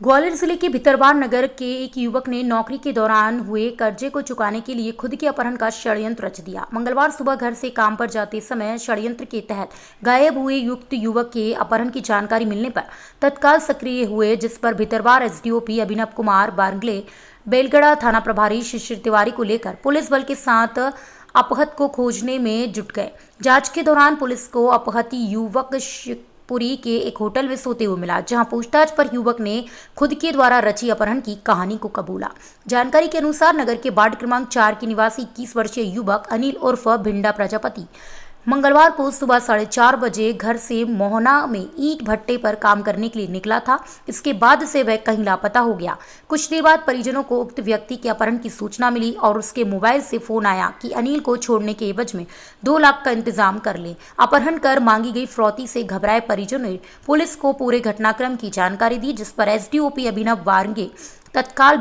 ग्वालियर जिले के भितरवार नगर के एक युवक ने नौकरी के दौरान हुए कर्जे को चुकाने के लिए खुद के अपहरण का षड्यंत्र रच दिया। मंगलवार सुबह घर से काम पर जाते समय षड्यंत्र के तहत गायब हुए उक्त युवक के अपहरण की जानकारी मिलने पर तत्काल सक्रिय हुए, जिस पर भितरवार एसडीओपी अभिनव कुमार बारंगले, बेलगड़ा थाना प्रभारी शिशिर तिवारी को लेकर पुलिस बल के साथ अपहत को खोजने में जुट गए। जांच के दौरान पुलिस को अपहति युवक पुरी के एक होटल में सोते हुए मिला, जहां पूछताछ पर युवक ने खुद के द्वारा रची अपहरण की कहानी को कबूला। जानकारी के अनुसार नगर के वार्ड क्रमांक 4 के निवासी 21 वर्षीय युवक अनिल उर्फ भिंडा प्रजापति मंगलवार को सुबह 4:30 बजे घर से मोहना में ईंट भट्टे पर काम करने के लिए निकला था। इसके बाद से वह कहीं लापता हो गया। कुछ देर बाद परिजनों को उक्त व्यक्ति के अपहरण की सूचना मिली और उसके मोबाइल से फोन आया कि अनिल को छोड़ने के एवज में 2 लाख का इंतजाम कर ले। अपहरण कर मांगी गई फिरौती से घबराए परिजनों ने पुलिस को पूरे घटनाक्रम की जानकारी दी, जिस पर एसडीओपी अभिनव बारंगे तत्काल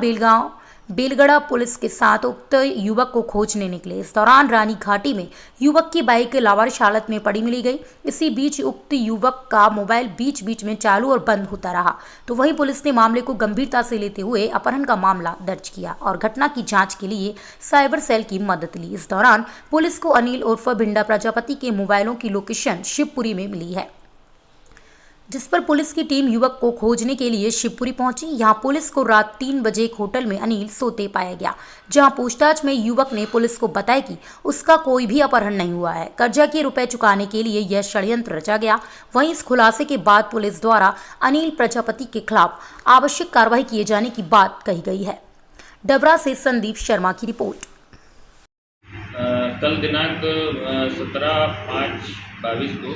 बेलगड़ा पुलिस के साथ उक्त युवक को खोजने निकले। इस दौरान रानी घाटी में युवक की बाइक लावारिश हालत में पड़ी मिली गई। इसी बीच उक्त युवक का मोबाइल बीच बीच में चालू और बंद होता रहा, तो वहीं पुलिस ने मामले को गंभीरता से लेते हुए अपहरण का मामला दर्ज किया और घटना की जांच के लिए साइबर सेल की मदद ली। इस दौरान पुलिस को अनिल उर्फ भिंडा प्रजापति के मोबाइलों की लोकेशन शिवपुरी में मिली है, जिस पर पुलिस की टीम युवक को खोजने के लिए शिवपुरी पहुंची। यहां पुलिस को रात 3 बजे एक होटल में अनिल सोते पाया गया, जहां पूछताछ में युवक ने पुलिस को बताया कि उसका कोई भी अपहरण नहीं हुआ है। कर्जा के रुपए चुकाने के लिए यह षड्यंत्र रचा गया। वहीं इस खुलासे के बाद पुलिस द्वारा अनिल प्रजापति के खिलाफ आवश्यक कार्रवाई किए जाने की बात कही गई है। डबरा से संदीप शर्मा की रिपोर्ट। कल दिनांक 17/5/22 को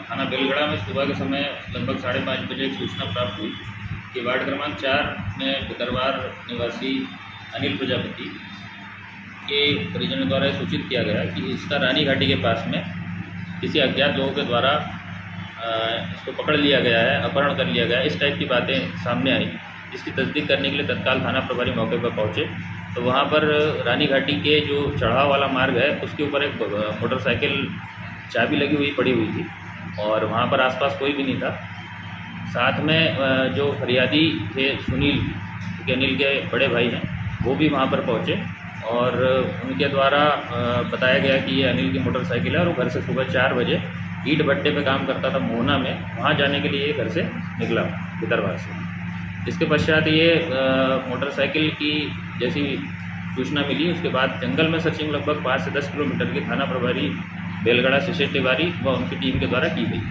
थाना बेलगड़ा में सुबह के समय लगभग 5:30 बजे एक सूचना प्राप्त हुई कि वार्ड क्रमांक 4 में भितरवार निवासी अनिल प्रजापति के परिजनों द्वारा सूचित किया गया कि इसका रानी घाटी के पास में किसी अज्ञात लोगों के द्वारा इसको पकड़ लिया गया है, अपहरण कर लिया गया है। इस टाइप की बातें सामने आई, जिसकी तस्दीक करने के लिए तत्काल थाना प्रभारी मौके पर पहुँचे तो वहाँ पर रानी घाटी के जो चढ़ाव वाला मार्ग है उसके ऊपर एक मोटरसाइकिल चाबी लगी हुई पड़ी हुई थी और वहाँ पर आसपास कोई भी नहीं था। साथ में जो फरियादी थे सुनील, के अनिल के बड़े भाई हैं, वो भी वहाँ पर पहुँचे और उनके द्वारा बताया गया कि ये अनिल की मोटरसाइकिल है और वो घर से सुबह 4 बजे ईंट भट्टे पे काम करता था मोहना में, वहाँ जाने के लिए ये घर से निकला भितरवार से। इसके पश्चात ये मोटरसाइकिल की जैसी सूचना मिली, उसके बाद जंगल में सर्चिंग लगभग 5 से 10 किलोमीटर की थाना प्रभारी बेलगड़ा शिशिर तिवारी व उनकी टीम के द्वारा की गई।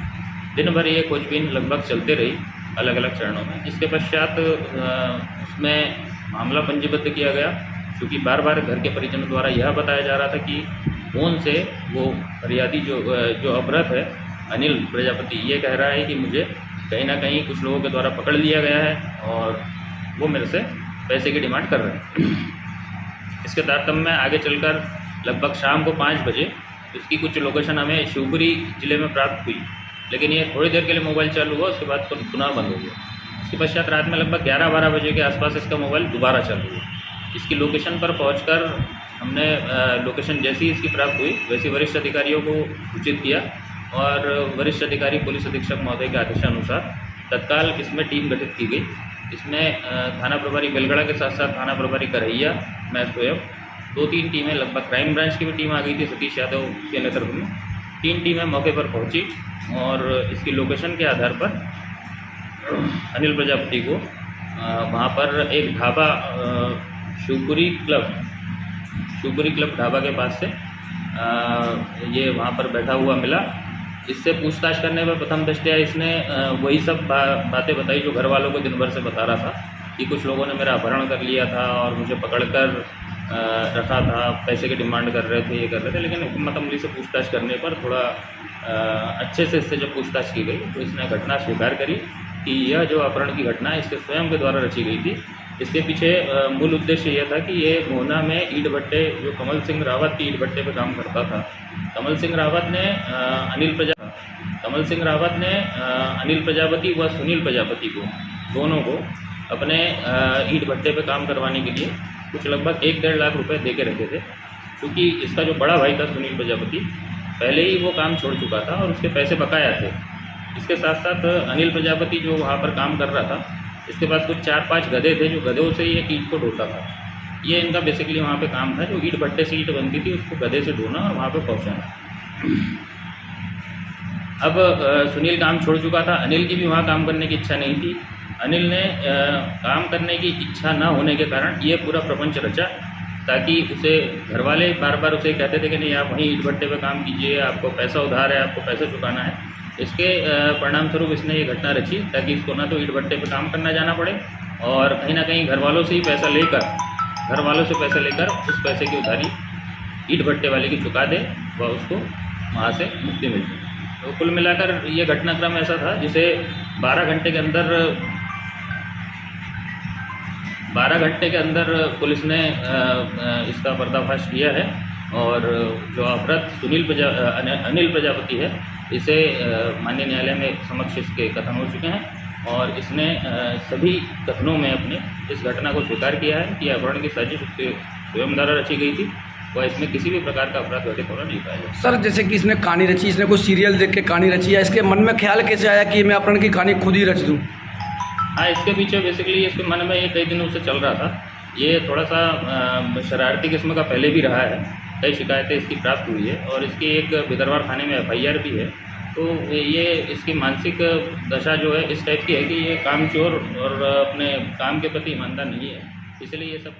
दिन भर ये खोजबीन लगभग चलते रही अलग अलग चरणों में। इसके पश्चात उसमें मामला पंजीबद्ध किया गया, क्योंकि बार बार घर के परिजनों द्वारा यह बताया जा रहा था कि फ़ोन से वो फरियादी जो अपहृत है अनिल प्रजापति, ये कह रहा है कि मुझे कहीं ना कहीं कुछ लोगों के द्वारा पकड़ लिया गया है और वो मेरे से पैसे की डिमांड कर रहे हैं। इसके तारतम्य में आगे चलकर लगभग शाम को 5 बजे उसकी कुछ लोकेशन हमें शिवपुरी ज़िले में प्राप्त हुई, लेकिन ये थोड़ी देर के लिए मोबाइल चालू हुआ, उसके बाद पुनः बंद हो गया। इसके पश्चात रात में लगभग 11-12 बजे के आसपास इसका मोबाइल दोबारा चालू हुआ। इसकी लोकेशन पर पहुंचकर हमने लोकेशन जैसी इसकी प्राप्त हुई वैसी वरिष्ठ अधिकारियों को सूचित किया और वरिष्ठ अधिकारी पुलिस अधीक्षक महोदय के आदेशानुसार तत्काल इसमें टीम गठित की गई। इसमें थाना प्रभारी बेलगड़ा के साथ साथ थाना प्रभारी करहिया, मैं स्वयं, 2-3 टीमें, लगभग क्राइम ब्रांच की भी टीम आ गई थी सतीश यादव के नेतृत्व में। 3 टीमें मौके पर पहुंची और इसकी लोकेशन के आधार पर अनिल प्रजापति को वहां पर एक ढाबा शिवपुरी क्लब ढाबा के पास से ये वहां पर बैठा हुआ मिला। इससे पूछताछ करने पर प्रथम दृष्टया इसने वही सब बातें बताई जो घर वालों को दिन भर से बता रहा था कि कुछ लोगों ने मेरा अपहरण कर लिया था और मुझे पकड़कर रखा था, पैसे की डिमांड कर रहे थे, ये कर रहे थे। लेकिन हुकूमत अमली से पूछताछ करने पर थोड़ा अच्छे से इससे जब पूछताछ की गई तो इसने घटना स्वीकार करी कि यह जो अपहरण की घटना है इसके स्वयं के द्वारा रची गई थी। इसके पीछे मूल उद्देश्य यह था कि ये मोहना में ईंट भट्टे, जो कमल सिंह रावत की ईंट भट्टे पर काम करता था, कमल सिंह रावत ने अनिल प्रजापति व सुनील प्रजापति को, दोनों को अपने ईंट भट्टे पे काम करवाने के लिए कुछ लगभग 1-1.5 लाख रुपए दे के रखे थे, क्योंकि इसका जो बड़ा भाई था सुनील प्रजापति पहले ही वो काम छोड़ चुका था और उसके पैसे बकाया थे। इसके साथ साथ अनिल प्रजापति जो वहाँ पर काम कर रहा था इसके पास कुछ 4-5 गधे थे जो गधों से ये ईंट को ढोता था। ये इनका बेसिकली वहाँ पे काम था, जो ईंट भट्टे से ईंट बनती थी उसको गधे से ढोना और वहाँ पे पहुँचाना। अब सुनील काम छोड़ चुका था, अनिल की भी वहाँ काम करने की इच्छा नहीं थी। अनिल ने काम करने की इच्छा न होने के कारण ये पूरा प्रपंच रचा, ताकि उसे घर वाले बार बार उसे कहते थे कि नहीं आप वहीं ईंट भट्टे पे काम कीजिए, आपको पैसा उधार है, आपको पैसा चुकाना है। इसके परिणाम स्वरूप इसने ये घटना रची ताकि इसको ना तो ईंट भट्टे पे काम करना जाना पड़े और कहीं ना कहीं घर वालों से ही पैसा लेकर, घर वालों से पैसा लेकर उस पैसे की उधारी ईंट भट्टे वाले की चुका दे व उसको वहाँ से मुक्ति मिल जाए। तो कुल मिलाकर ये घटनाक्रम ऐसा था जिसे 12 घंटे के अंदर पुलिस ने इसका पर्दाफाश किया है और जो अपराध अनिल प्रजापति है इसे माननीय न्यायालय में समक्ष इसके कथन हो चुके हैं और इसने सभी कथनों में अपने इस घटना को स्वीकार किया है कि अपहरण की साजिश उसके स्वयं द्वारा रची गई थी वह इसमें किसी भी प्रकार का अपराध घटित होना नहीं पाया। सर जैसे कि इसने कहानी रची, इसने कोई सीरियल देख के कहानी रची है, इसके मन में ख्याल कैसे आया कि मैं अपहरण की कहानी खुद ही रच दूँ? हाँ, इसके पीछे बेसिकली इसके मन में ये कई दिनों से चल रहा था। ये थोड़ा सा शरारती किस्म का पहले भी रहा है, कई शिकायतें इसकी प्राप्त हुई है और इसकी एक भिदरवार थाने में FIR भी है। तो ये इसकी मानसिक दशा जो है इस टाइप की है कि ये कामचोर और अपने काम के प्रति ईमानदार नहीं है, इसलिए ये सब